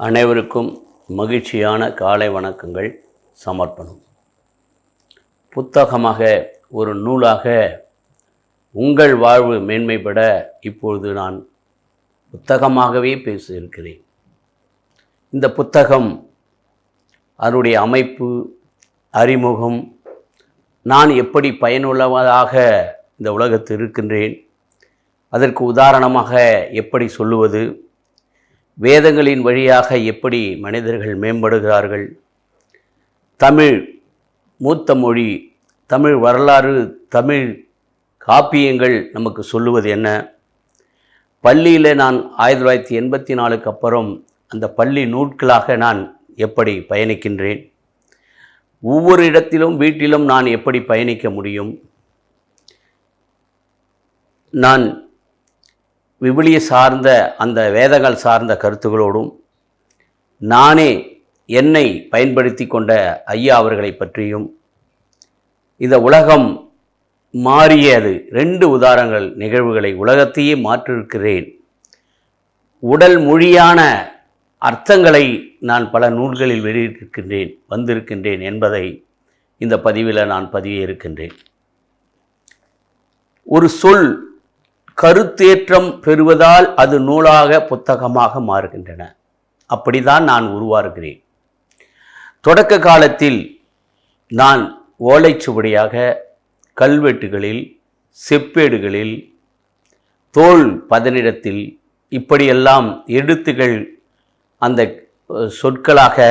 அனைவருக்கும் மகிழ்ச்சியான காலை வணக்கங்கள். சமர்ப்பணம். புத்தகமாக ஒரு நூலாக உங்கள் வாழ்வு மேன்மைப்பட இப்பொழுது நான் புத்தகமாகவே பேசியிருக்கிறேன். இந்த புத்தகம், அதனுடைய அமைப்பு, அறிமுகம், நான் எப்படி பயனுள்ளதாக இந்த உலகத்தில் இருக்கின்றேன், அதற்கு உதாரணமாக எப்படி சொல்லுவது, வேதங்களின் வழியாக எப்படி மனிதர்கள் மேம்படுகிறார்கள், தமிழ் மூத்த மொழி, தமிழ் வரலாறு, தமிழ் காப்பியங்கள் நமக்கு சொல்லுவது என்ன, பள்ளியில் நான் 1984க்கு அப்புறம் அந்த பள்ளி நூட்களாக நான் எப்படி பயணிக்கின்றேன், ஒவ்வொரு இடத்திலும் வீட்டிலும் நான் எப்படி பயணிக்க முடியும், நான் விவிலிய சார்ந்த அந்த வேதங்கள் சார்ந்த கருத்துகளோடும் நானே என்னை பயன்படுத்தி கொண்ட ஐயா அவர்களை பற்றியும், இந்த உலகம் மாறியது 2 உதாரணங்கள் நிகழ்வுகளை உலகத்தையே மாற்றிருக்கிறேன், உடல் மொழியான அர்த்தங்களை நான் பல நூல்களில் வெளியிட்டிருக்கின்றேன், வந்திருக்கின்றேன் என்பதை இந்த பதிவில் நான் பதிவிருக்கின்றேன். ஒரு சொல் கருத்தேற்றம் பெறுவதால் அது நூலாக புத்தகமாக மாறுகின்றன. அப்படிதான் நான் உருவாகிறேன். தொடக்க காலத்தில் நான் ஓலைச்சுவடியாக கல்வெட்டுகளில், செப்பேடுகளில், தோல் பதனிடத்தில் இப்படியெல்லாம் எழுத்துகள் அந்த சொற்களாக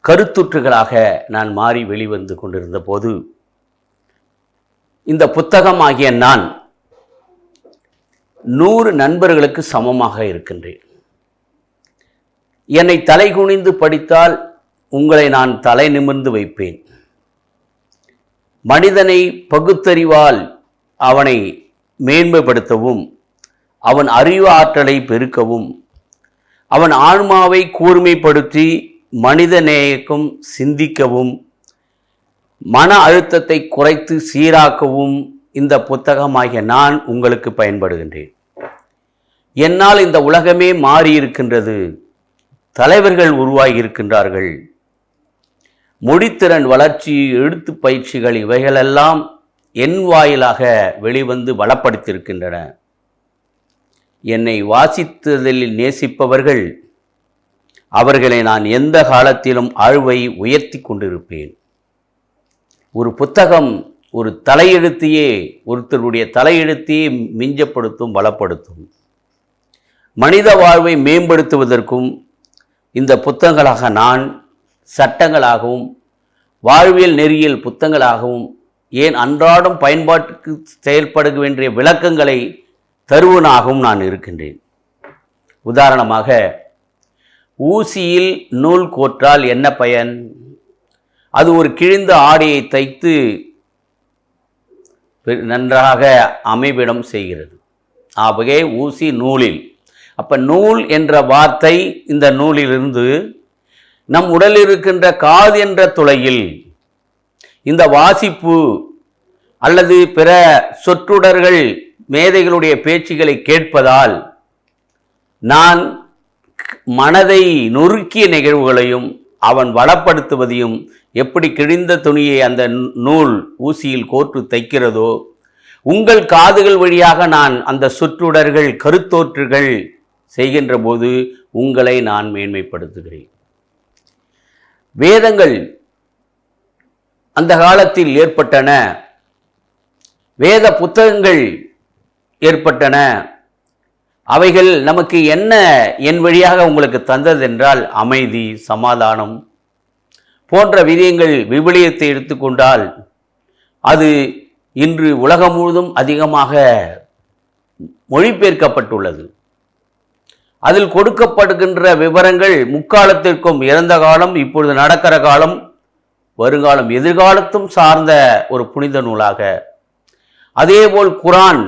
கருத்துற்றுகளாக நான் மாறி வெளிவந்து கொண்டிருந்த போது, இந்த புத்தகமாகிய நான் 100 நண்பர்களுக்கு சமமாக இருக்கின்றேன். என்னை தலை குனிந்து படித்தால் உங்களை நான் தலை நிமிர்ந்து வைப்பேன். மனிதனை பகுத்தறிவால் அவனை மேன்மைப்படுத்தவும், அவன் அறிவு ஆற்றலை பெருக்கவும், அவன் ஆன்மாவை கூர்மைப்படுத்தி மனித நேயக்கும் சிந்திக்கவும், மன அழுத்தத்தை குறைத்து சீராக்கவும் இந்த புத்தகமாகிய நான் உங்களுக்கு பயன்படுகின்றேன். என்னால் இந்த உலகமே மாறியிருக்கின்றது. தலைவர்கள் உருவாகி இருக்கின்றார்கள். மொழித்திறன் வளர்ச்சி, எழுத்து பயிற்சிகள் இவைகளெல்லாம் என் வாயிலாக வெளிவந்து வளப்படுத்தியிருக்கின்றன. என்னை வாசித்ததில் நேசிப்பவர்கள், அவர்களை நான் எந்த காலத்திலும் ஆழ்வை உயர்த்தி கொண்டிருப்பேன். ஒரு புத்தகம் ஒரு தலையெழுத்தையே, ஒருத்தருடைய தலையெழுத்தையே மிஞ்சப்படுத்தும், பலப்படுத்தும். மனித வாழ்வை மேம்படுத்துவதற்கும் இந்த புத்தகங்களாக நான் சட்டங்களாகவும், வாழ்வியல் நெறியியல் புத்தகங்களாகவும், ஏன் அன்றாடம் பயன்பாட்டுக்கு செயல்பட வேண்டிய விளக்கங்களை தருவனாகவும் நான் இருக்கின்றேன். உதாரணமாக, ஊசியில் நூல் கோற்றால் என்ன பயன்? அது ஒரு கிழிந்த ஆடையை தைத்து நன்றாக அமைவிடம் செய்கிறது. ஆகவே ஊசி நூலில். அப்போ நூல் என்ற வார்த்தை இந்த நூலிலிருந்து நம் உடலில் இருக்கின்ற காது என்ற துளையில் இந்த வாசிப்பு அல்லது பிற சொற்றொடர்கள், மேதைகளுடைய பேச்சுகளை கேட்பதால் நான் மனதை நொறுக்கிய நிகழ்வுகளையும் அவன் வளப்படுத்துவதையும், எப்படி கிழிந்த துணியை அந்த நூல் ஊசியில் கோர்த்து தைக்கிறதோ, உங்கள் காதுகள் வழியாக நான் அந்த சொற்றொடர்கள், கருத்தோற்றுகள் செய்கின்ற போது உங்களை நான் மேன்மைப்படுத்துகிறேன். வேதங்கள் அந்த காலத்தில் ஏற்பட்டன, வேத புத்தகங்கள் ஏற்பட்டன. அவைகள் நமக்கு என்ன என் வழியாக உங்களுக்கு தந்ததென்றால் அமைதி, சமாதானம் போன்ற விடயங்கள். விவிலியத்தை எடுத்துக்கொண்டால் அது இன்று உலகம் முழுவதும் அதிகமாக மொழிபெயர்க்கப்பட்டுள்ளது. அதில் கொடுக்கப்படுகின்ற விவரங்கள் முக்காலத்திற்கும், இறந்த காலம், இப்பொழுது நடக்கிற காலம், வருங்காலம், எதிர்காலத்தும் சார்ந்த ஒரு புனித நூலாக. அதேபோல் குரான்,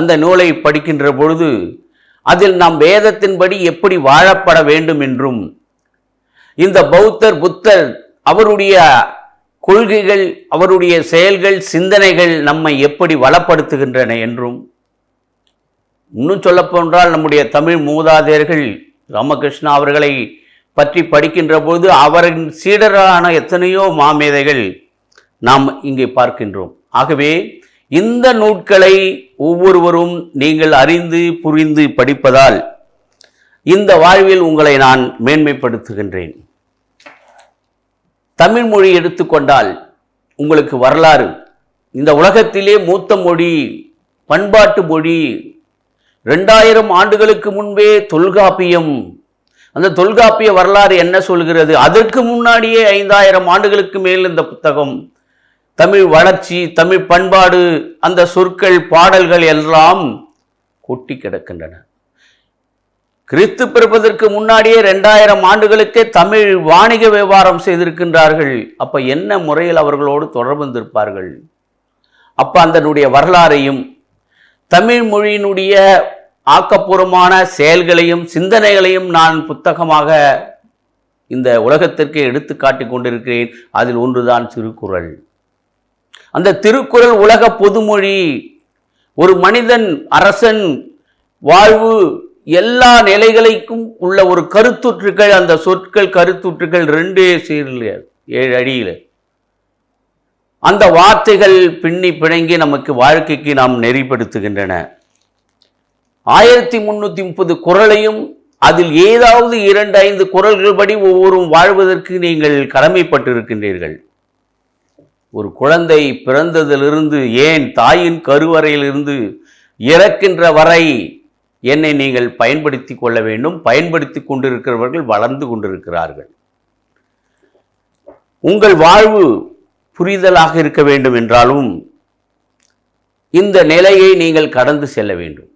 அந்த நூலை படிக்கின்ற பொழுது அதில் நாம் வேதத்தின்படி எப்படி வாழப்பட வேண்டும் என்றும், இந்த பௌத்தர், புத்தர் அவருடைய கொள்கைகள், அவருடைய செயல்கள், சிந்தனைகள் நம்மை எப்படி வளப்படுத்துகின்றன என்றும், இன்னும் சொல்லப்போன்றால் நம்முடைய தமிழ் மூதாதையர்கள் ராமகிருஷ்ணா அவர்களை பற்றி படிக்கின்ற போது அவரின் சீடரான எத்தனையோ மாமேதைகள் நாம் இங்கே பார்க்கின்றோம். ஆகவே இந்த நூட்களை ஒவ்வொருவரும் நீங்கள் அறிந்து புரிந்து படிப்பதால் இந்த வாழ்வில் உங்களை நான் மேன்மைப்படுத்துகின்றேன். தமிழ் மொழி எடுத்துக்கொண்டால் உங்களுக்கு வரலாறு, இந்த உலகத்திலே மூத்த மொழி, பண்பாட்டு மொழி, 2000 ஆண்டுகளுக்கு முன்பே தொல்காப்பியம். அந்த தொல்காப்பிய வரலாறு என்ன சொல்கிறது? அதற்கு முன்னாடியே 5000 ஆண்டுகளுக்கு மேல் இந்த புத்தகம். தமிழ் வளர்ச்சி, தமிழ் பண்பாடு, அந்த சொற்கள், பாடல்கள் எல்லாம் கொட்டி கிடக்கின்றன. கிறிஸ்து பிறப்பதற்கு முன்னாடியே 2000 ஆண்டுகளுக்கே தமிழ் வாணிக வியாபாரம் செய்திருக்கின்றார்கள். அப்ப என்ன முறையில் அவர்களோடு தொடர்பு இருந்திருப்பார்கள்? அப்ப அதனுடைய வரலாறையும் தமிழ் மொழியினுடைய ஆக்கப்பூர்வமான செயல்களையும் சிந்தனைகளையும் நான் புத்தகமாக இந்த உலகத்திற்கு எடுத்து காட்டிக் கொண்டிருக்கிறேன். அதில் ஒன்றுதான் திருக்குறள். அந்த திருக்குறள் உலக பொதுமொழி. ஒரு மனிதன், அரசன் வாழ்வு எல்லா நிலைகளுக்கும் உள்ள ஒரு கருத்துற்றுக்கள். அந்த சொற்கள், கருத்துற்றுக்கள் 2 சீரில் 7 அடியில் அந்த வார்த்தைகள் பின்னி பிணைங்கி நமக்கு வாழ்க்கைக்கு நாம் நெறிப்படுத்துகின்றன. 1330 குறளையும் அதில் ஏதாவது 2-5 குறள்கள் படி ஒவ்வொரு வாழ்வதற்கு நீங்கள் கடமைப்பட்டிருக்கின்றீர்கள். ஒரு குழந்தை பிறந்ததிலிருந்து, ஏன் தாயின் கருவறையிலிருந்து இறக்கின்ற வரை என்னை நீங்கள் பயன்படுத்தி கொள்ள வேண்டும். பயன்படுத்தி கொண்டிருக்கிறவர்கள் வளர்ந்து கொண்டிருக்கிறார்கள். உங்கள் வாழ்வு புரிதலாக இருக்க வேண்டும் என்றாலும் இந்த நிலையை நீங்கள் கடந்து செல்ல வேண்டும்.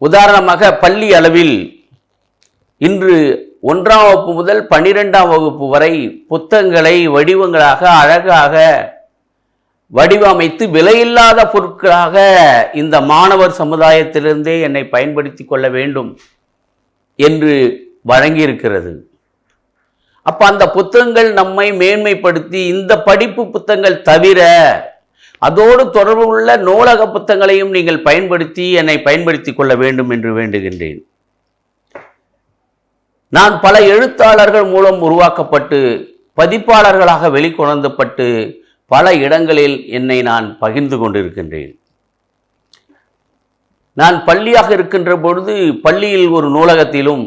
உதாரணமாக பள்ளி அளவில் இன்று 1ஆம் வகுப்பு முதல் 12ஆம் வகுப்பு வரை புத்தகங்களை வடிவங்களாக அழகாக வடிவமைத்து விலையில்லாத பொருட்களாக இந்த மாணவர் சமுதாயத்திலிருந்தே என்னை பயன்படுத்தி கொள்ள வேண்டும் என்று வழங்கியிருக்கிறது. அப்ப அந்த புத்தகங்கள் நம்மை மேன்மைப்படுத்தி, இந்த படிப்பு புத்தகங்கள் தவிர அதோடு தொடர்பு உள்ள நூலக புத்தகங்களையும் நீங்கள் பயன்படுத்தி என்னை பயன்படுத்தி கொள்ள வேண்டும் என்று வேண்டுகின்றேன். நான் பல எழுத்தாளர்கள் மூலம் உருவாக்கப்பட்டு பதிப்பாளர்களாக வெளிக்கொணர்ந்தப்பட்டு பல இடங்களில் என்னை நான் பகிர்ந்து கொண்டிருக்கின்றேன். நான் பள்ளியாக இருக்கின்ற பொழுது பள்ளியில் ஒரு நூலகத்திலும்,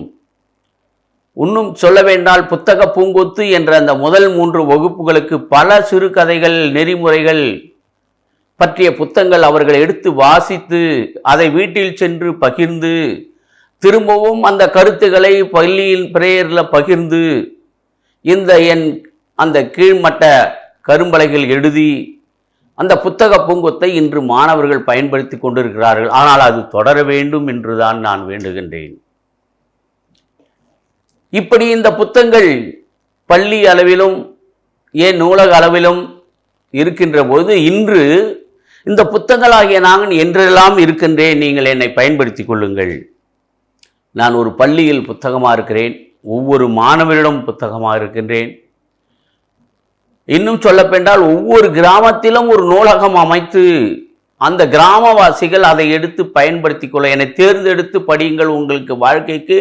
இன்னும் சொல்ல வேண்டால் புத்தக பூங்கொத்து என்ற அந்த முதல் 3 வகுப்புகளுக்கு பல சிறுகதைகள், நெறிமுறைகள் பற்றிய புத்தகங்கள் அவர்கள் எடுத்து வாசித்து அதை வீட்டில் சென்று பகிர்ந்து திரும்பவும் அந்த கருத்துக்களை பள்ளியில் பிரேயரில் பகிர்ந்து அந்த கீழ்மட்ட கரும்பலைகள் எழுதி அந்த புத்தக பூங்கொத்தை இன்று மாணவர்கள் பயன்படுத்தி கொண்டிருக்கிறார்கள். ஆனால் அது தொடர வேண்டும் என்றுதான் நான் வேண்டுகின்றேன். இப்படி இந்த புத்தகங்கள் பள்ளி அளவிலும் ஏன் நூலக அளவிலும் இருக்கின்ற போது இன்று இந்த புத்தகங்களாகிய நான் என்றெல்லாம் இருக்கின்றேன், நீங்கள் என்னை பயன்படுத்தி கொள்ளுங்கள். நான் ஒரு பள்ளியில் புத்தகமாக இருக்கிறேன், ஒவ்வொரு மாணவரிடம் புத்தகமாக இருக்கின்றேன். இன்னும் சொல்லப்பென்றால் ஒவ்வொரு கிராமத்திலும் ஒரு நூலகம் அமைத்து அந்த கிராமவாசிகள் அதை எடுத்து பயன்படுத்தி கொள்ள, என்னை தேர்ந்தெடுத்து படியுங்கள், உங்களுக்கு வாழ்க்கைக்கு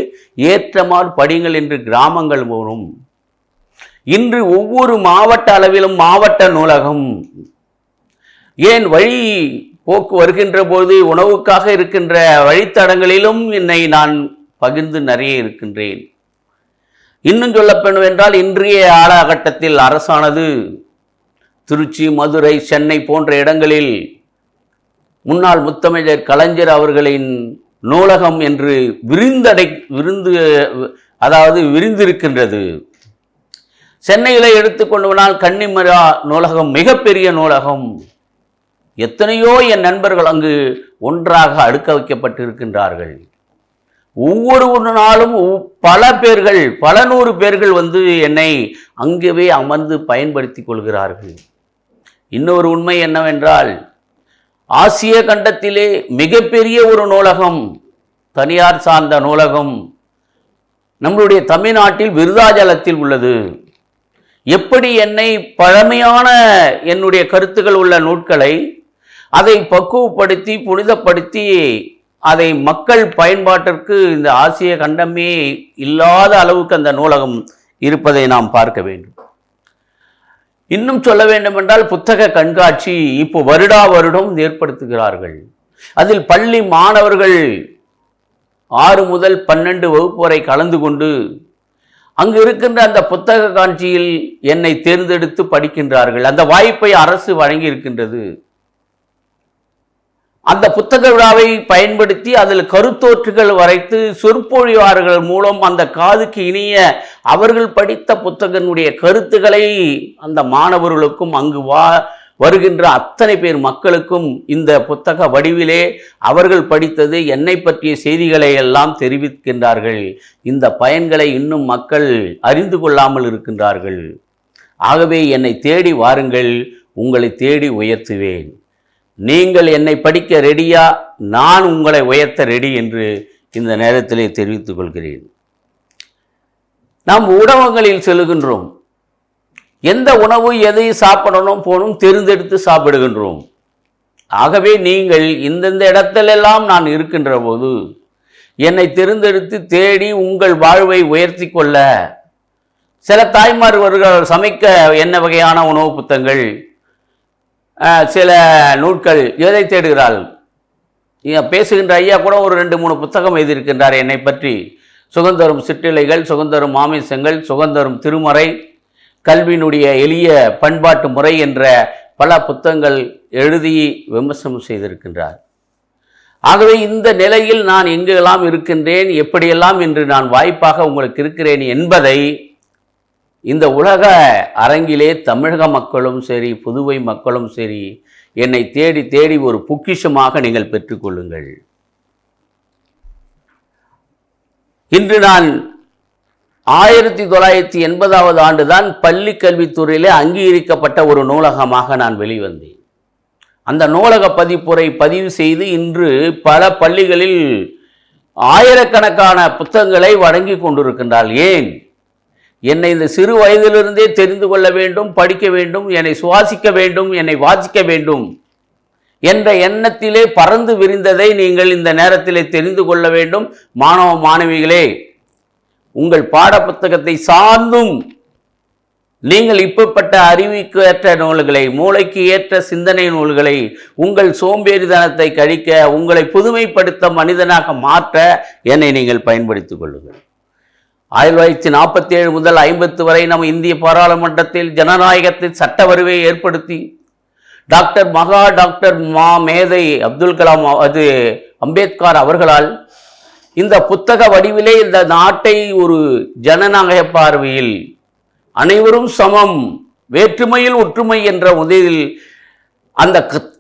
ஏற்றமாறு படியுங்கள் என்று கிராமங்கள் வரும். இன்று ஒவ்வொரு மாவட்ட அளவிலும் மாவட்ட நூலகம், ஏன் வழி போக்கு வருகின்ற போது உணவுக்காக இருக்கின்ற வழித்தடங்களிலும் என்னை நான் பகிர்ந்து நிறைய இருக்கின்றேன். இன்னும் சொல்லப்படும் என்றால் இன்றைய காலகட்டத்தில் அரசானது திருச்சி, மதுரை, சென்னை போன்ற இடங்களில் முன்னாள் முத்தமிழர் கலைஞர் அவர்களின் நூலகம் என்று விரிந்திருக்கின்றது. சென்னையில் எடுத்துக்கொண்டுவனால் கன்னிமரா நூலகம் மிகப்பெரிய நூலகம். எத்தனையோ என் நண்பர்கள் அங்கு ஒன்றாக அடுக்க வைக்கப்பட்டிருக்கின்றார்கள். ஒவ்வொரு நாளும் பல 100 பேர்கள் வந்து என்னை அங்கேயே அமர்ந்து பயன்படுத்தி கொள்கிறார்கள். இன்னொரு உண்மை என்னவென்றால், ஆசிய கண்டத்திலே மிகப்பெரிய ஒரு நூலகம், தனியார் சார்ந்த நூலகம் நம்மளுடைய தமிழ்நாட்டில் விருதாச்சலத்தில் உள்ளது. எப்படி என்னை பழமையான என்னுடைய கருத்துக்கள் உள்ள நூட்களை அதை பக்குவப்படுத்தி புனிதப்படுத்தி அதை மக்கள் பயன்பாட்டிற்கு இந்த ஆசிய கண்டமே இல்லாத அளவுக்கு அந்த நூலகம் இருப்பதை நாம் பார்க்க வேண்டும். இன்னும் சொல்ல வேண்டும் என்றால் புத்தக கண்காட்சி இப்போ வருடா வருடம் ஏற்படுத்துகிறார்கள். அதில் பள்ளி மாணவர்கள் 6 முதல் 12 வகுப்பு வரை கலந்து கொண்டு அங்கு இருக்கின்ற அந்த புத்தக காட்சியில் என்னை தேர்ந்தெடுத்து படிக்கின்றார்கள். அந்த வாய்ப்பை அரசு வழங்கி இருக்கின்றது. அந்த புத்தக விழாவை பயன்படுத்தி அதில் கருத்தோற்றுகள் வரைத்து சொற்பொழிவாளர்கள் மூலம் அந்த காதுக்கு இனிய அவர்கள் படித்த புத்தகனுடைய கருத்துக்களை அந்த மாணவர்களுக்கும் அங்கு வருகின்ற அத்தனை பேர் மக்களுக்கும் இந்த புத்தக வடிவிலே அவர்கள் படித்தது என்னை பற்றிய செய்திகளை எல்லாம் தெரிவிக்கின்றார்கள். இந்த பயன்களை இன்னும் மக்கள் அறிந்து கொள்ளாமல் இருக்கின்றார்கள். ஆகவே என்னை தேடி வாருங்கள், உங்களை தேடி உயர்த்துவேன். நீங்கள் என்னை படிக்க ரெடியா, நான் உங்களை உயர்த்த ரெடி என்று இந்த நேரத்திலே தெரிவித்துக் கொள்கிறேன். நாம் உணவகங்களில் செல்கின்றோம். எந்த உணவு எதை சாப்பிடணும் போனும் தேர்ந்தெடுத்து சாப்பிடுகின்றோம். ஆகவே நீங்கள் இந்தந்த இடத்திலெல்லாம் நான் இருக்கின்ற போது என்னை தேர்ந்தெடுத்து தேடி உங்கள் வாழ்வை உயர்த்தி கொள்ள சில தாய்மார்கள் சமைக்க என்ன வகையான உணவு புத்தகங்கள், சில நூட்கள் எதை தேடுகிறார்கள். பேசுகின்ற ஐயா கூட ஒரு 2-3 புத்தகம் எழுதியிருக்கின்றார் என்னை பற்றி. சுகந்தரும் சிற்றிலைகள், சுகந்தரும் மாமிசங்கள், சுகந்தரும் திருமறை, கல்வியினுடைய எளிய பண்பாட்டு முறை என்ற பல புத்தகங்கள் எழுதி விமர்சனம் செய்திருக்கின்றார். ஆகவே இந்த நிலையில் நான் எங்கெல்லாம் இருக்கின்றேன், எப்படியெல்லாம் இன்று நான் வாய்ப்பாக உங்களுக்கு இருக்கிறேன் என்பதை இந்த உலக அரங்கிலே தமிழக மக்களும் சரி, புதுவை மக்களும் சரி, என்னை தேடி தேடி ஒரு பொக்கிஷமாக நீங்கள் பெற்றுக்கொள்ளுங்கள். இன்று நான் 1980ஆவது ஆண்டுதான் பள்ளி கல்வித்துறையிலே அங்கீகரிக்கப்பட்ட ஒரு நூலகமாக நான் வெளிவந்தேன். அந்த நூலக பதிப்புரை பதிவு செய்து இன்று பல பள்ளிகளில் ஆயிரக்கணக்கான புத்தகங்களை வழங்கி கொண்டிருக்கின்றார். ஏன்? என்னை இந்த சிறு வயதிலிருந்தே தெரிந்து கொள்ள வேண்டும், படிக்க வேண்டும், என்னை சுவாசிக்க வேண்டும், என்னை வாசிக்க வேண்டும் என்ற எண்ணத்திலே பறந்து விரிந்ததை நீங்கள் இந்த நேரத்திலே தெரிந்து கொள்ள வேண்டும். மாணவ மாணவிகளே, உங்கள் பாட புத்தகத்தை சார்ந்தும் நீங்கள் இப்பப்பட்ட அறிவுக்கு ஏற்ற நூல்களை, மூளைக்கு ஏற்ற சிந்தனை நூல்களை, உங்கள் சோம்பேறித்தனத்தை கழிக்க, உங்களை புதுமைப்படுத்த, மனிதனாக மாற்ற என்னை நீங்கள் பயன்படுத்திக் கொள்ளுங்கள். 1947 முதல் 50 வரை நம் இந்திய பாராளுமன்றத்தில் ஜனநாயகத்தில் சட்ட வரிவை ஏற்படுத்தி டாக்டர் மேதை அப்துல் கலாம் அம்பேத்கர் அவர்களால் இந்த புத்தக வடிவிலே இந்த நாட்டை ஒரு ஜனநாயக பார்வையில் அனைவரும் சமம், வேற்றுமையில் ஒற்றுமை என்ற முதலில் அந்த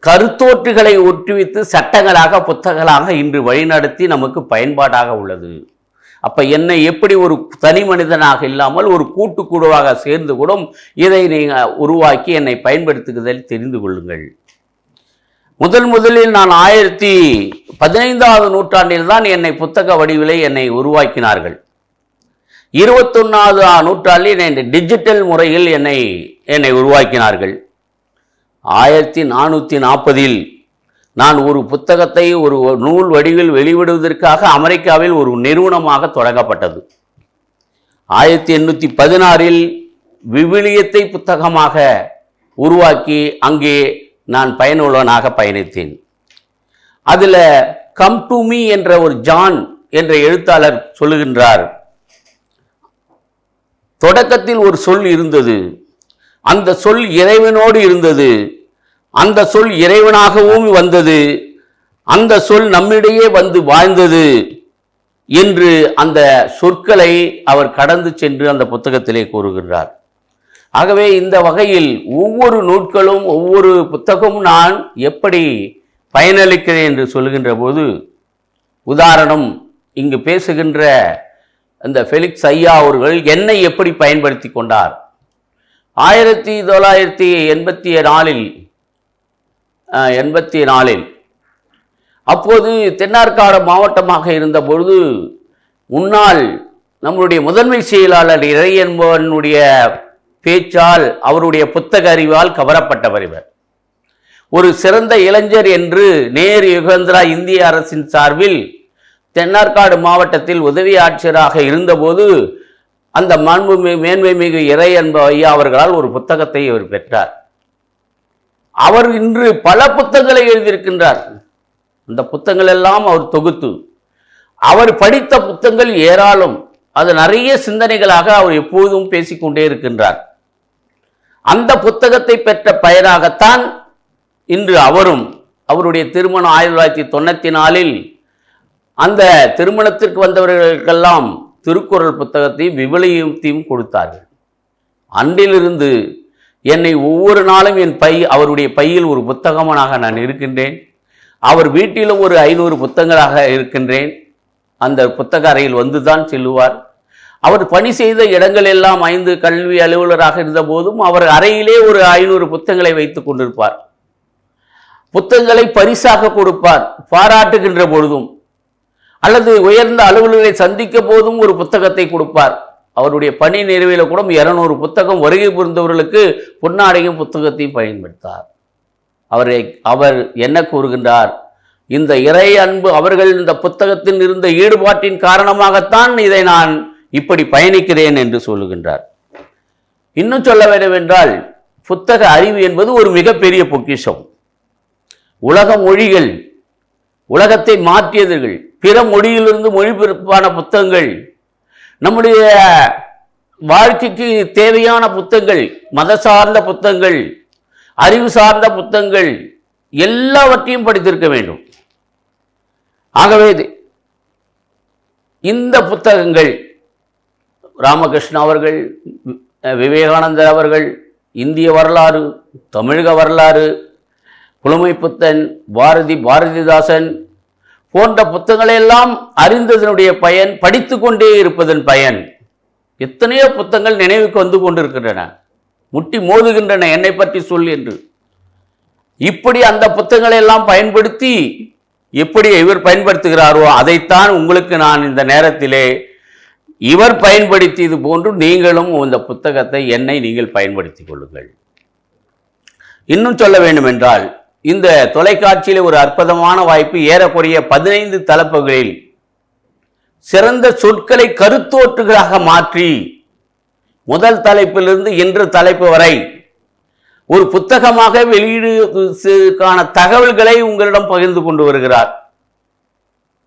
கருத்தோற்றுகளை ஒற்றுவித்து சட்டங்களாக புத்தகங்களாக இன்று வழிநடத்தி நமக்கு பயன்பாடாக உள்ளது. அப்ப என்னை எப்படி ஒரு தனி மனிதனாக இல்லாமல் ஒரு கூட்டுக்குழுவாக சேர்ந்து கூட இதை நீங்கள் உருவாக்கி என்னை பயன்படுத்துவதில் தெரிந்து கொள்ளுங்கள். முதலில் நான் 15ஆவது நூற்றாண்டில் தான் என்னை புத்தக வடிவிலே என்னை உருவாக்கினார்கள். 21ஆவது நூற்றாண்டில் என்னை டிஜிட்டல் முறையில் என்னை உருவாக்கினார்கள். 1440இல் நான் ஒரு புத்தகத்தை ஒரு நூல் வடிவில் வெளிவிடுவதற்காக அமெரிக்காவில் ஒரு நிறுவனமாக தொடங்கப்பட்டது. 1816இல் விவிலியத்தை புத்தகமாக உருவாக்கி அங்கே நான் பயனுள்ளவனாக பயணித்தேன். அதில் கம் டு மீ என்ற ஒரு ஜான் என்ற எழுத்தாளர் சொல்லுகின்றார், தொடக்கத்தில் ஒரு சொல் இருந்தது, அந்த சொல் இறைவனோடு இருந்தது, அந்த சொல் இறைவனாகவும் வந்தது, அந்த சொல் நம்மிடையே வந்து வாழ்ந்தது என்று அந்த சொற்களை அவர் கடந்து சென்று அந்த புத்தகத்திலே கூறுகின்றார். ஆகவே இந்த வகையில் ஒவ்வொரு நூட்களும் ஒவ்வொரு புத்தகமும் நான் எப்படி பயனளிக்கிறேன் என்று சொல்லுகின்ற போது, உதாரணம் இங்கு பேசுகின்ற அந்த ஃபெலிக்ஸ் ஐயா அவர்கள் என்னை எப்படி பயன்படுத்தி கொண்டார். 1984இல் அப்போது தென்னார்காடு மாவட்டமாக இருந்த பொழுது முன்னாள் நம்முடைய முதன்மை செயலாளர் இறையன்பனுடைய பேச்சால் அவருடைய புத்தக அறிவால் கவரப்பட்டவர் இவர். ஒரு சிறந்த இளைஞர் என்று நேரு யுகந்திரா இந்திய அரசின் சார்பில் தென்னார்காடு மாவட்டத்தில் உதவி ஆட்சியராக இருந்தபோது அந்த மேன்மைமிகு இறை அன்பு ஐயா அவர்களால் ஒரு புத்தகத்தை அவர் பெற்றார். அவர் இன்று பல புத்தகங்களை எழுதியிருக்கின்றார். அந்த புத்தகங்கள் எல்லாம் அவர் தொகுத்து அவர் படித்த புத்தகங்கள் ஏராளம். அது நிறைய சிந்தனைகளாக அவர் எப்போதும் பேசிக்கொண்டே இருக்கின்றார். அந்த புத்தகத்தை பெற்ற பயனாகத்தான் இன்று அவரும் அவருடைய திருமணம் 1994 அந்த திருமணத்திற்கு வந்தவர்களுக்கெல்லாம் திருக்குறள் புத்தகத்தையும் விவிலியத்தையும் கொடுத்தார்கள். அன்றிலிருந்து என்னை ஒவ்வொரு நாளும் அவருடைய பையில் ஒரு புத்தகமாக நான் இருக்கின்றேன். அவர் வீட்டிலும் ஒரு 500 புத்தகங்களாக இருக்கின்றேன். அந்த புத்தக அறையில் வந்துதான் செல்லுவார். அவர் பணி செய்த இடங்கள் எல்லாம் 5 கல்வி அலுவலராக இருந்த போதும் அவர் அறையிலே ஒரு 500 புத்தகங்களை வைத்துக் கொண்டிருப்பார். புத்தகங்களை பரிசாக கொடுப்பார். பாராட்டுகின்ற பொழுதும் அல்லது உயர்ந்த அலுவலர்களை சந்திக்க போதும் ஒரு புத்தகத்தை கொடுப்பார். அவருடைய பணி நிறைவில் கூட 200 புத்தகம் வருகை புரிந்தவர்களுக்கு பொன்னாடையும் புத்தகத்தையும் பயன்படுத்தார். அவர் என்ன கூறுகின்றார்? இந்த இறை அன்பு அவர்கள் இந்த புத்தகத்தில் இருந்த ஈடுபாட்டின் காரணமாகத்தான் இதை நான் இப்படி பயணிக்கிறேன் என்று சொல்லுகின்றார். இன்னும் சொல்ல வேண்டும் என்றால் புத்தக அறிவு என்பது ஒரு மிகப்பெரிய பொக்கிஷம். உலக மொழிகள், உலகத்தை மாற்றியவர்கள், பிற மொழியிலிருந்து மொழிபெயர்ப்பான புத்தகங்கள், நம்முடைய வாழ்க்கைக்கு தேவையான புத்தகங்கள், மத சார்ந்த புத்தகங்கள், அறிவு சார்ந்த புத்தகங்கள் எல்லாவற்றையும் படித்திருக்க வேண்டும். ஆகவே இந்த புத்தகங்கள் ராமகிருஷ்ண அவர்கள், விவேகானந்தர் அவர்கள், இந்திய வரலாறு, தமிழக வரலாறு, புலமைப்புத்தன், பாரதிதாசன் போன்ற புத்தகங்களெல்லாம் அறிந்ததனுடைய பயன், படித்து கொண்டே இருப்பதன் பயன். எத்தனையோ புத்தகங்கள் நினைவுக்கு வந்து கொண்டிருக்கின்றன, முட்டி மோதுகின்றன என்னை பற்றி சொல் என்று. இப்படி அந்த புத்தகங்களை எல்லாம் பயன்படுத்தி எப்படி இவர் பயன்படுத்துகிறாரோ அதைத்தான் உங்களுக்கு நான் இந்த நேரத்திலே இவர் பயன்படுத்தியது போன்று நீங்களும் இந்த புத்தகத்தை நீங்கள் பயன்படுத்திக் கொள்ளுங்கள். இன்னும் சொல்ல வேண்டும் என்றால் இந்த தொலைக்காட்சியிலே ஒரு அற்புதமான வாய்ப்பு. ஏறக்குறைய 15 தலைப்புகளில் சிறந்த சொற்களை கருத்தோற்றுகளாக மாற்றி முதல் தலைப்பிலிருந்து இன்று தலைப்பு வரை ஒரு புத்தகமாக வெளியீடுக்கான தகவல்களை உங்களிடம் பகிர்ந்து கொண்டு வருகிறார்.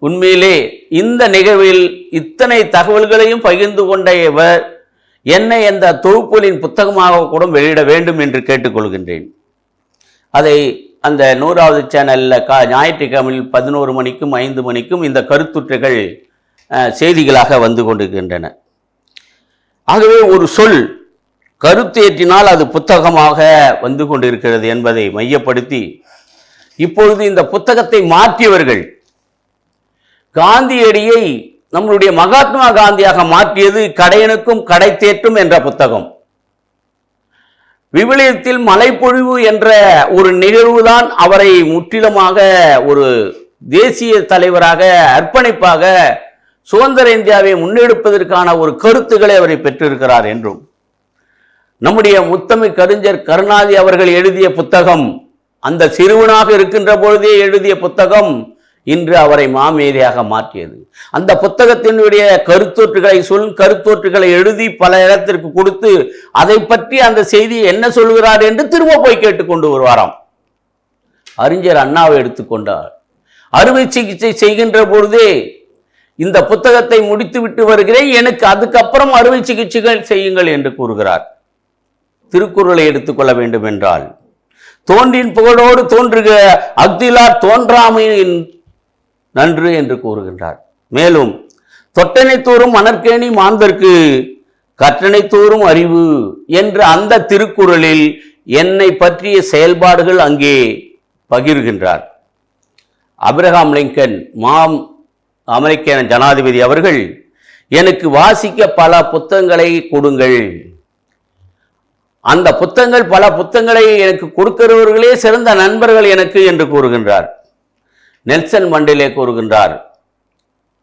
உண்மையிலே இந்த நிகழ்வில் இத்தனை தகவல்களையும் பகிர்ந்து கொண்ட இவர் என்னை அந்த தொகுப்புகளின் புத்தகமாக கூட வெளியிட வேண்டும் என்று கேட்டுக்கொள்கின்றேன். அதை அந்த 100வது சேனலில் ஞாயிற்றுக்கிழமையில் 11 மணிக்கும் 5 மணிக்கும் இந்த கருத்துரைகள் செய்திகளாக வந்து கொண்டிருக்கின்றன. ஆகவே ஒரு சொல் கருத்தேற்றினால் அது புத்தகமாக வந்து கொண்டிருக்கிறது என்பதை மையப்படுத்தி இப்பொழுது இந்த புத்தகத்தை மாற்றியவர்கள் காந்தியடியை நம்மளுடைய மகாத்மா காந்தியாக மாற்றியது கடையனுக்கும் கடை தேற்றும் என்ற புத்தகம். விவிலியத்தில் மலைப்பொழிவு என்ற ஒரு நிகழ்வுதான் அவரை முற்றிலுமாக ஒரு தேசிய தலைவராக அர்ப்பணிப்பாக சுதந்திர இந்தியாவை முன்னெடுப்பதற்கான ஒரு கருத்துக்களை அவரை பெற்றிருக்கிறார் என்றும், நம்முடைய முத்தமிழ் கவிஞர் கருணாநிதி அவர்கள் எழுதிய புத்தகம், அந்த சிறுவனாக இருக்கின்ற பொழுதே எழுதிய புத்தகம் இன்று அவரை மாமேதையாக மாற்றியது. அந்த புத்தகத்தினுடைய கருத்தோற்றுகளை எழுதி பல இடத்திற்கு கொடுத்து அதை பற்றி அந்த செய்தியை என்ன சொல்கிறார் என்று திரும்ப போய் கேட்டுக்கொண்டு வருவாராம். அறிஞர் அண்ணாவை எடுத்துக்கொண்டார். அறுவை சிகிச்சை செய்கின்ற பொழுதே இந்த புத்தகத்தை முடித்து விட்டு வருகிறேன், எனக்கு அதுக்கப்புறம் அறுவை சிகிச்சைகள் செய்யுங்கள் என்று கூறுகிறார். திருக்குறளை எடுத்துக்கொள்ள வேண்டும் என்றால் தோன்றின் புகழோடு தோன்றுக அஃதிலார் தோன்றாமையின் நன்று என்று கூறுகின்றார். மேலும் தொட்டனை தோறும் மணற்கேணி மாந்தற்கு கற்றனை தோறும் அறிவு என்ற அந்த திருக்குறளில் என்னை பற்றிய செயல்பாடுகள் அங்கே பகிர்கின்றார். ஆபிரகாம் லிங்கன் அமெரிக்க ஜனாதிபதி அவர்கள் எனக்கு வாசிக்க பல புத்தகங்களை கொடுங்கள், அந்த புத்தகங்கள் பல புத்தகங்களை எனக்கு கொடுக்கிறவர்களே சிறந்த நண்பர்கள் எனக்கு என்று கூறுகின்றார். நெல்சன் மண்டேலா கூறுகின்றார்,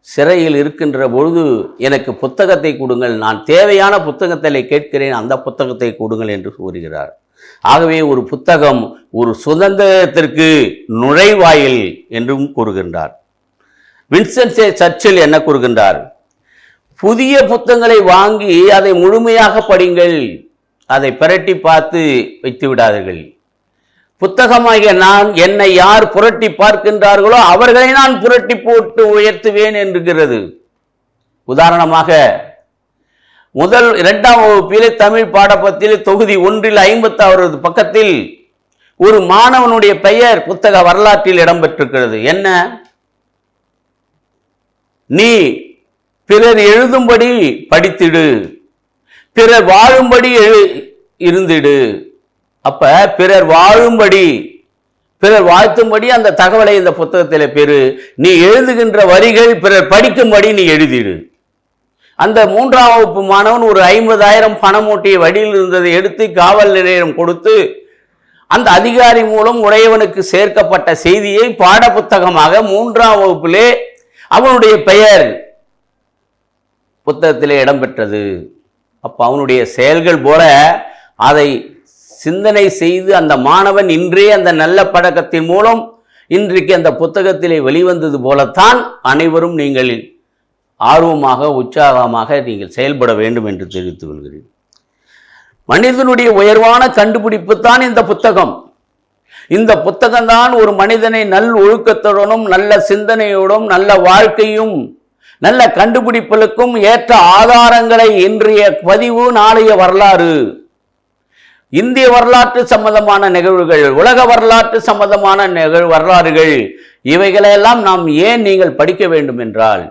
சிறையில் இருக்கின்ற பொழுது எனக்கு புத்தகத்தை கொடுங்கள், நான் தேவையான புத்தகத்தை கேட்கிறேன், அந்த புத்தகத்தை கொடுங்கள் என்று கூறுகிறார். ஆகவே ஒரு புத்தகம் ஒரு சுதந்திரத்திற்கு நுழைவாயில் என்றும் கூறுகின்றார். வின்ஸ்டன் சர்ச்சில் என்ன கூறுகின்றார்? புதிய புத்தகங்களை வாங்கி அதை முழுமையாக படிங்கள், அதை பிரட்டி பார்த்து வைத்து விடாதீர்கள். புத்தகமாகிய நான் என்னை யார் புரட்டி பார்க்கின்றார்களோ அவர்களை நான் புரட்டி போட்டு உயர்த்துவேன் என்கிறது. உதாரணமாக முதல் 2ஆம் வகுப்பிலே தமிழ் பாடப்பத்தில் தொகுதி 1 56 பக்கத்தில் ஒரு மாணவனுடைய பெயர் புத்தக வரலாற்றில் இடம்பெற்றிருக்கிறது. என்ன? நீ பிறர் எழுதும்படி படித்திடு, பிறர் வாழும்படி இருந்திடு. அப்ப பிறர் வாழும்படி, பிறர் வாழ்த்தும்படி அந்த தகவலை இந்த புத்தகத்தில் பெறு. நீ எழுதுகின்ற வரிகள் பிறர் படிக்கும்படி நீ எழுதிடு. அந்த 3ஆம் வகுப்பு மாணவன் ஒரு 50,000 பணம் ஓட்டிய வழியில் இருந்ததை எடுத்து காவல் நிலையம் கொடுத்து அந்த அதிகாரி மூலம் உடையவனுக்கு சேர்க்கப்பட்ட செய்தியை பாட புத்தகமாக 3ஆம் வகுப்பிலே அவனுடைய பெயர் புத்தகத்திலே இடம்பெற்றது. அப்ப அவனுடைய செயல்கள் போல அதை சிந்தனை செய்து அந்த மாணவன் இன்றே அந்த நல்ல பழக்கத்தின் மூலம் இன்றைக்கு அந்த புத்தகத்திலே வெளிவந்தது போலத்தான் அனைவரும் நீங்கள் ஆர்வமாக உற்சாகமாக நீங்கள் செயல்பட வேண்டும் என்று தெரிவித்துக் கொள்கிறேன். மனிதனுடைய உயர்வான கண்டுபிடிப்பு தான் இந்த புத்தகம். இந்த புத்தகம்தான் ஒரு மனிதனை நல் ஒழுக்கத்துடனும் நல்ல சிந்தனையோடும் நல்ல வாழ்க்கையும் நல்ல கண்டுபிடிப்புகளுக்கும் ஏற்ற ஆதாரங்களை இன்றைய பதிவு நாளைய வரலாறு, இந்திய வரலாற்று சம்பந்தமான நிகழ்வுகள், உலக வரலாற்று சம்பந்தமான வரலாறுகள், இவைகளெல்லாம் நாம் ஏன் நீங்கள் படிக்க வேண்டும் என்றால்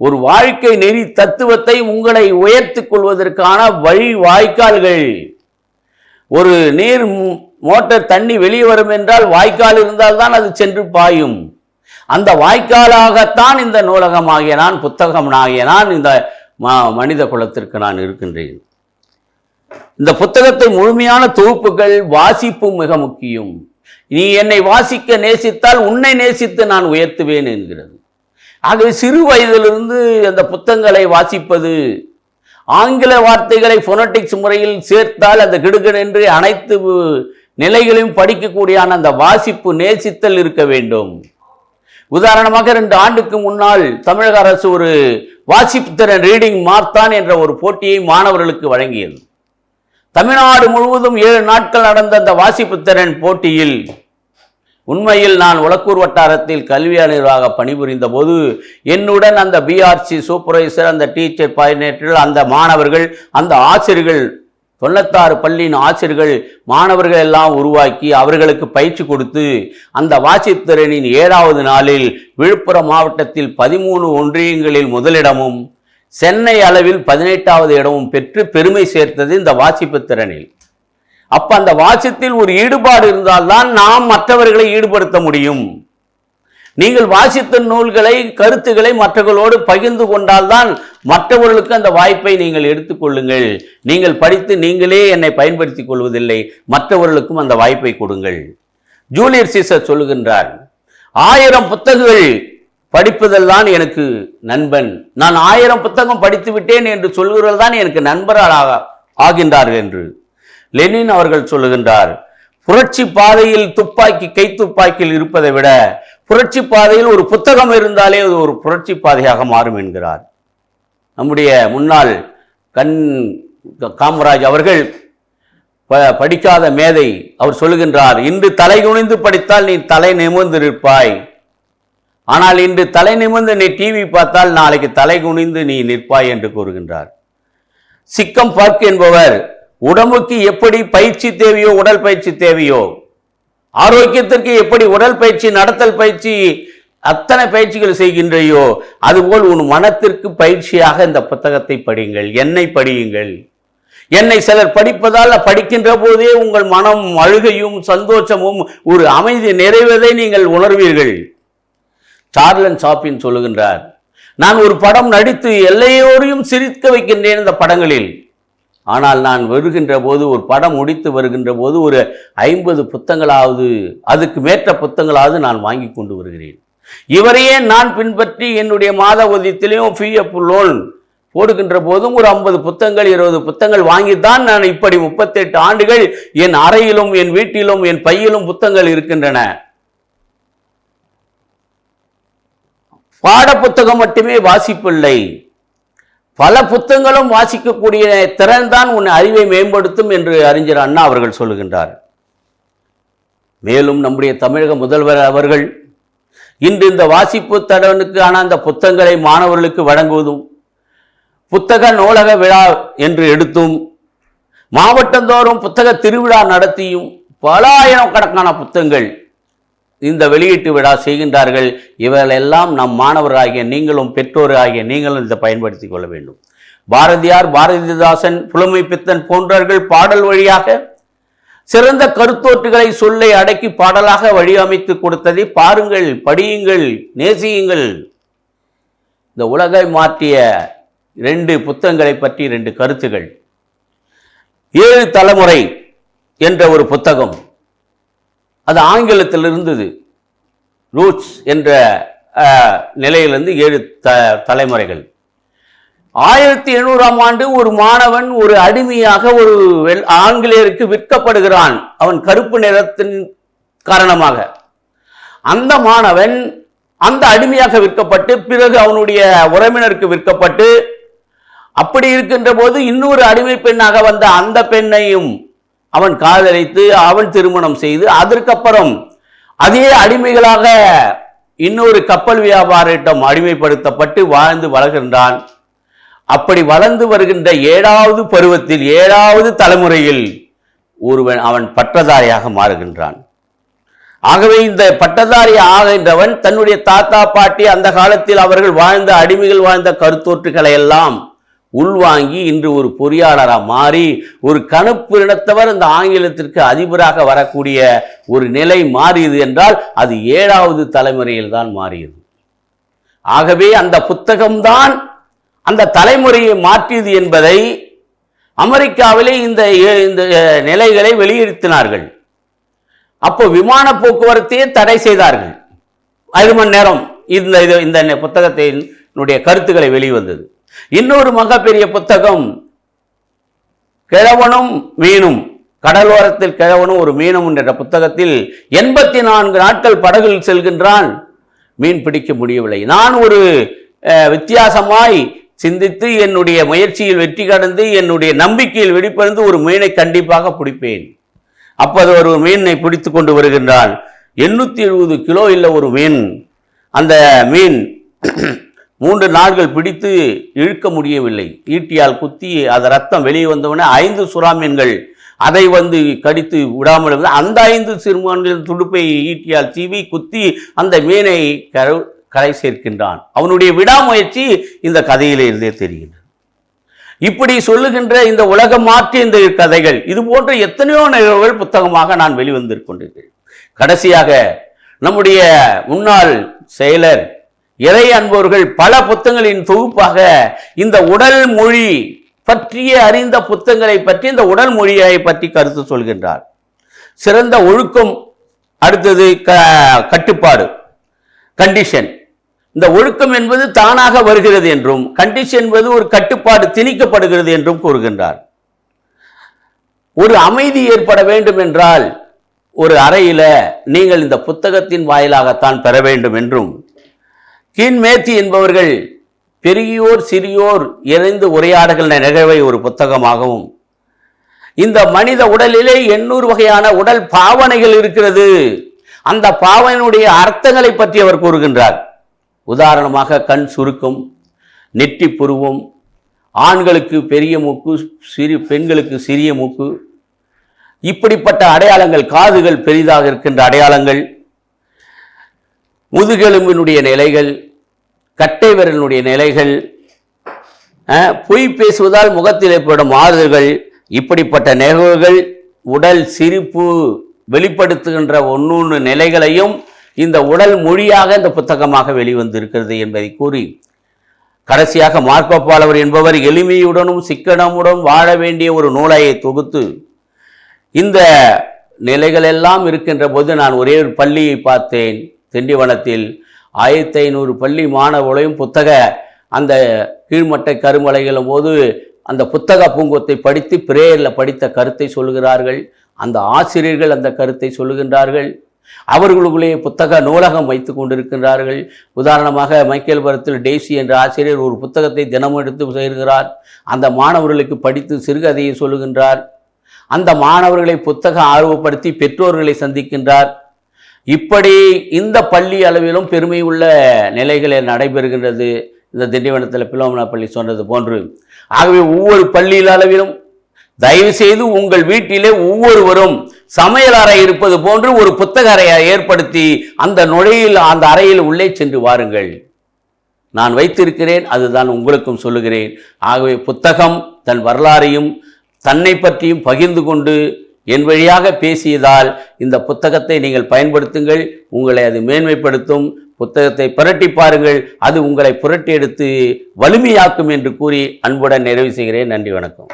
ஒரு வாழ்க்கை நெறி தத்துவத்தை உங்களை உயர்த்திக் கொள்வதற்கான வழி வாய்க்கால்கள். ஒரு நீர் மோட்டார் தண்ணி வெளியே வரும் என்றால் வாய்க்கால் இருந்தால்தான் அது சென்று பாயும். அந்த வாய்க்காலாகத்தான் இந்த நூலகமாகிய நான், புத்தகமாகிய நான் இந்த மனித குலத்திற்கு நான் இருக்கின்றேன். இந்த புத்தகத்தை முழுமையான தொகுப்புகள் வாசிப்பும் மிக முக்கியம். நீ என்னை வாசிக்க நேசித்தால் உன்னை நேசித்து நான் உயர்த்துவேன் என்கிறது. ஆகவே சிறு வயதிலிருந்து அந்த புத்தகங்களை வாசிப்பது, ஆங்கில வார்த்தைகளை ஃபோனட்டிக்ஸ் முறையில் சேர்த்தால் அந்த கிடுகிடென்று அனைத்து நிலைகளையும் படிக்கக்கூடிய அந்த வாசிப்பு நேசித்தல் இருக்க வேண்டும். உதாரணமாக 2 ஆண்டுக்கு முன்னால் தமிழக அரசு ஒரு வாசிப்பு திறன் ரீடிங் மார்த்தான் என்ற ஒரு போட்டியை மாணவர்களுக்கு வழங்கியது. தமிழ்நாடு முழுவதும் 7 நாட்கள் நடந்த அந்த வாசிப்பு திறன் போட்டியில் உண்மையில் நான் உலக்கூர் வட்டாரத்தில் கல்வியாளராக பணிபுரிந்த போது என்னுடன் அந்த பிஆர்சி சூப்பர்வைசர், அந்த டீச்சர் கோஆர்டினேட்டர்கள், அந்த மாணவர்கள், அந்த ஆசிரியர்கள், 96 பள்ளியின் ஆசிரியர்கள் மாணவர்கள் எல்லாம் உருவாக்கி அவர்களுக்கு பயிற்சி கொடுத்து அந்த வாசிப்புத்திறனின் 7வது நாளில் விழுப்புரம் மாவட்டத்தில் 13 ஒன்றியங்களில் முதலிடமும் சென்னை அளவில் 18வது இடமும் பெற்று பெருமை சேர்த்தது இந்த வாசிப்பு திறனில். அப்ப அந்த வாசித்தில் ஒரு ஈடுபாடு இருந்தால்தான் நாம் மற்றவர்களை ஈடுபடுத்த முடியும். நீங்கள் வாசித்த நூல்களை, கருத்துக்களை மற்றவர்களோடு பகிர்ந்து கொண்டால்தான் மற்றவர்களுக்கு அந்த வாய்ப்பை நீங்கள் எடுத்துக்கொள்ளுங்கள். நீங்கள் படித்து நீங்களே என்னை பயன்படுத்திக் கொள்வதில்லை, மற்றவர்களுக்கும் அந்த வாய்ப்பை கொடுங்கள். ஜூலியஸ் சீசர் சொல்லுகின்றார், 1000 புத்தகங்கள் படிப்பதெல்லாம் எனக்கு நண்பன், நான் 1000 புத்தகம் படித்து விட்டேன் என்று சொல்கிறவர்கள் தான் எனக்கு நண்பர்களாக ஆகின்றார்கள் என்று. லெனின் அவர்கள் சொல்லுகின்றார், புரட்சி பாதையில் துப்பாக்கி கை துப்பாக்கியில் இருப்பதை விட புரட்சி பாதையில் ஒரு புத்தகம் இருந்தாலே அது ஒரு புரட்சி பாதையாக மாறும் என்கிறார். நம்முடைய முன்னாள் காமராஜ் அவர்கள் படிக்காத மேதை, அவர் சொல்லுகின்றார், இன்று தலை குனிந்து படித்தால் நீ தலை நிமிர்ந்து நிற்பாய், ஆனால் இன்று தலை நிமிர்ந்து நீ டிவி பார்த்தால் நாளைக்கு தலை குனிந்து நீ நிற்பாய் என்று கூறுகின்றார். சிக்கம் பார்க் என்பவர், உடம்புக்கு எப்படி பயிற்சி தேவையோ, உடல் பயிற்சி தேவையோ, ஆரோக்கியத்திற்கு எப்படி உடல் பயிற்சி, நடத்தல் பயிற்சி, அத்தனை பயிற்சிகள் செய்கின்றையோ அதுபோல் உன் மனத்திற்கு பயிற்சியாக இந்த புத்தகத்தை படியுங்கள், என்னை படியுங்கள். என்னை சிலர் படிப்பதால் படிக்கின்ற போதே உங்கள் மனம் அழுகையும் சந்தோஷமும் ஒரு அமைதி நிறைவதை நீங்கள் உணர்வீர்கள். சார்லஸ் சாப்ளின் சொல்லுகின்றார், நான் ஒரு படம் நடித்து எல்லையோரையும் சிரிக்க வைக்கின்றேன் இந்த படங்களில், ஆனால் நான் வருகின்ற போது, ஒரு படம் முடித்து வருகின்ற போது ஒரு 50 புத்தகங்களாவது, அதுக்கு மேற்ற புத்தகங்களாவது நான் வாங்கி கொண்டு வருகிறேன். இவரையே நான் பின்பற்றி என்னுடைய மாத ஊதியத்திலையும் ஃப்ரீ அப் லோன் போடுகின்ற போதும் ஒரு 50 புத்தகங்கள் 20 புத்தகங்கள் வாங்கித்தான் நான் இப்படி 38 ஆண்டுகள் என் அறையிலும் என் வீட்டிலும் என் பையிலும் புத்தகங்கள் இருக்கின்றன. பாட புத்தகம் மட்டுமே வாசிப்பில்லை, பல புத்தகங்களும் வாசிக்கக்கூடிய திறன் தான் உன் அறிவை மேம்படுத்தும் என்று அறிஞர் அண்ணா அவர்கள் சொல்லுகின்றார். மேலும் நம்முடைய தமிழக முதல்வர் அவர்கள் இன்று இந்த வாசிப்பு தடனுக்கான அந்த புத்தகங்களை மாணவர்களுக்கு வழங்குவதும், புத்தக நூலக விழா என்று எடுத்தும், மாவட்டந்தோறும் புத்தக திருவிழா நடத்தியும் பல ஆயிரக்கணக்கான புத்தகங்கள் இந்த வெளியீட்டு விழா செய்கின்றார்கள். இவர்களெல்லாம் நம் மாணவராகிய நீங்களும் பெற்றோராகிய நீங்களும் இதை பயன்படுத்திக் கொள்ள வேண்டும். பாரதியார், பாரதிதாசன், புலமை பித்தன் போன்றவர்கள் பாடல் வழியாக சிறந்த கருத்தோட்டுகளை சொல்லை அடக்கி பாடலாக வழியமைத்து கொடுத்ததை பாருங்கள், படியுங்கள், நேசியுங்கள். இந்த உலகை மாற்றிய 2 புத்தகங்களை பற்றி 2 கருத்துகள். 7 தலைமுறை என்ற ஒரு புத்தகம், அது ஆங்கிலத்தில் இருந்தது. ரூட்ஸ் என்ற நிலையிலிருந்து 7 தலைமுறைகள். 1800ஆம் ஆண்டு ஒரு மாணவன் ஒரு அடிமையாக ஒரு ஆங்கிலேயருக்கு விற்கப்படுகிறான். அவன் கருப்பு நிறத்தின் காரணமாக அந்த மாணவன் அந்த அடிமையாக விற்கப்பட்டு பிறகு அவனுடைய உறவினருக்கு விற்கப்பட்டு, அப்படி இருக்கின்ற போது இன்னொரு அடிமை பெண்ணாக வந்த அந்த பெண்ணையும் அவன் காதலித்து அவன் திருமணம் செய்து அதற்கப்புறம் அதே அடிமைகளாக இன்னொரு கப்பல் வியாபாரிடம் அடிமைப்படுத்தப்பட்டு வாழ்ந்து வளர்கின்றான். அப்படி வளர்ந்து வருகின்ற 7வது பருவத்தில் 7வது தலைமுறையில் ஒருவன் அவன் பட்டதாரியாக மாறுகின்றான். ஆகவே இந்த பட்டதாரி ஆகின்றவன் தன்னுடைய தாத்தா பாட்டி அந்த காலத்தில் அவர்கள் வாழ்ந்த அடிமைகள் வாழ்ந்த கருத்தோற்றுகளை எல்லாம் உள்வாங்கி இன்று ஒரு பொறியாளராக மாறி ஒரு கணுப்பு இனத்தவர் இந்த ஆங்கிலத்திற்கு அதிபராக வரக்கூடிய ஒரு நிலை மாறியது என்றால் அது 7வது தலைமுறையில் தான் மாறியது. ஆகவே அந்த புத்தகம்தான் அந்த தலைமுறையை மாற்றியது என்பதை அமெரிக்காவிலே இந்த நிலைகளை வெளியிடுத்தினார்கள். அப்போ விமான போக்குவரத்தையே தடை செய்தார்கள். 5 மணி நேரம் இந்த புத்தகத்தினுடைய கருத்துக்களை வெளிவந்தது. இன்னொரு மகப்பெரிய புத்தகம் கிழவனும் மீனும், கடலோரத்தில் கிழவனும் ஒரு மீனும் என்ற புத்தகத்தில் 84 நாட்கள் படகில் செல்கின்றான், மீன் பிடிக்க முடியவில்லை. நான் ஒரு வித்தியாசமாய் சிந்தித்து என்னுடைய முயற்சியில் வெற்றி கடந்து என்னுடைய நம்பிக்கையில் வெளிப்படைந்து ஒரு மீனை கண்டிப்பாக பிடிப்பேன். அப்போது ஒரு மீனை பிடித்து கொண்டு வருகின்றான். 870 கிலோ இல்லை ஒரு மீன். அந்த மீன் 3 நாட்கள் பிடித்து இழுக்க முடியவில்லை. ஈட்டியால் குத்தி அது ரத்தம் வெளியே வந்தவுடனே 5 சுறா மீன்கள் அதை கடித்து விடாமல் அந்த 5 சிறுமான்களின் துடுப்பை ஈட்டியால் சீவி குத்தி அந்த மீனை கரை சேர்க்கின்றான். அவனுடைய விடாமுயற்சி இந்த கதையிலே இருந்தே தெரிகின்றது. இப்படி சொல்லுகின்ற இந்த உலகம் மாற்றிய இந்த கதைகள், இது போன்ற எத்தனையோ நிகழ்வுகள் புத்தகமாக நான் வெளிவந்திருக்கின்றேன். கடைசியாக நம்முடைய முன்னாள் செயலர் இறை அன்பவர்கள் பல புத்தகங்களின் தொகுப்பாக இந்த உடல் மொழி பற்றிய அறிந்த புத்தகங்களை பற்றி இந்த உடல் மொழியை பற்றி கருத்து சொல்கின்றார். சிறந்த ஒழுக்கம், அடுத்தது கட்டுப்பாடு, கண்டிஷன். இந்த ஒழுக்கம் என்பது தானாக வருகிறது என்றும் கண்டிஷன் என்பது ஒரு கட்டுப்பாடு திணிக்கப்படுகிறது என்றும் கூறுகின்றார். ஒரு அமைதி ஏற்பட வேண்டும் என்றால் ஒரு அறையில நீங்கள் இந்த புத்தகத்தின் வாயிலாகத்தான் பெற வேண்டும் என்றும், கீன்மேத்தி என்பவர்கள் பெரியோர் சிறியோர் இணைந்து உரையாடுகின்ற நிகழ்வை ஒரு புத்தகமாகவும், இந்த மனித உடலிலே 800 வகையான உடல் பாவனைகள் இருக்கிறது, அந்த பாவனையுடைய அர்த்தங்களை பற்றி அவர் கூறுகின்றார். உதாரணமாக கண் சுருக்கம், நெற்றி புருவம், ஆண்களுக்கு பெரிய மூக்கு, பெண்களுக்கு சிறிய மூக்கு, இப்படிப்பட்ட அடையாளங்கள், காதுகள் பெரிதாக இருக்கின்ற அடையாளங்கள், முதுகெலும்பினுடைய நிலைகள், கட்டை விரலினுடைய நிலைகள், பொய் பேசுவதால் முகத்தில் ஏற்படும் மாறுதல்கள், இப்படிப்பட்ட நிகழ்வுகள் உடல் சிரிப்பு வெளிப்படுத்துகின்ற ஒன்னொன்று நிலைகளையும் இந்த உடல் மொழியாக இந்த புத்தகமாக வெளிவந்திருக்கிறது என்பதை கூறி, கடைசியாக மார்க்கோ பாலவர் என்பவர் எளிமையுடனும் சிக்கனமுடன் வாழ வேண்டிய ஒரு நூலையை தொகுத்து, இந்த நிலைகளெல்லாம் இருக்கின்ற போது நான் ஒரே ஒரு பள்ளியை பார்த்தேன் திண்டிவனத்தில். 1500 பள்ளி மாணவர்களையும் புத்தக அந்த கீழ்மட்டை கருமலைகளும் போது அந்த புத்தக பூங்கொத்தை படித்து பிரேயரில் படித்த கருத்தை சொல்லுகிறார்கள். அந்த ஆசிரியர்கள் அந்த கருத்தை சொல்லுகின்றார்கள். அவர்களுக்குள்ளே புத்தக நூலகம் வைத்து கொண்டிருக்கின்றார்கள். உதாரணமாக மைக்கேல்புரத்தில் டெய்சி என்ற ஆசிரியர் ஒரு புத்தகத்தை தினமும் எடுத்து செய்கிறார். அந்த மாணவர்களுக்கு படித்து சிறுகதையை சொல்லுகின்றார். அந்த மாணவர்களை புத்தக ஆர்வப்படுத்தி பெற்றோர்களை சந்திக்கின்றார். இப்படி இந்த பள்ளி அளவிலும் பெருமை உள்ள நிலைகளில் நடைபெறுகின்றது. இந்த திண்டிவனத்தில் பிலோமினா பள்ளி சொன்னது போன்று. ஆகவே ஒவ்வொரு பள்ளியில் அளவிலும் தயவு செய்து உங்கள் வீட்டிலே ஒவ்வொருவரும் சமையல் அறை இருப்பது போன்று ஒரு புத்தக அறையை ஏற்படுத்தி அந்த அந்த அறையில் உள்ளே சென்று வாருங்கள். நான் வைத்திருக்கிறேன், அதுதான் உங்களுக்கும் சொல்லுகிறேன். ஆகவே புத்தகம் தன் வரலாறையும் தன்னை பற்றியும் பகிர்ந்து கொண்டு என் வழியாக பேசியதால் இந்த புத்தகத்தை நீங்கள் பயன்படுத்துங்கள். உங்களை அது மேன்மைப்படுத்தும். புத்தகத்தை புரட்டி பாருங்கள், அது உங்களை புரட்டி எடுத்து வலிமையாக்கும் என்று கூறி அன்புடன் நிறைவு செய்கிறேன். நன்றி, வணக்கம்.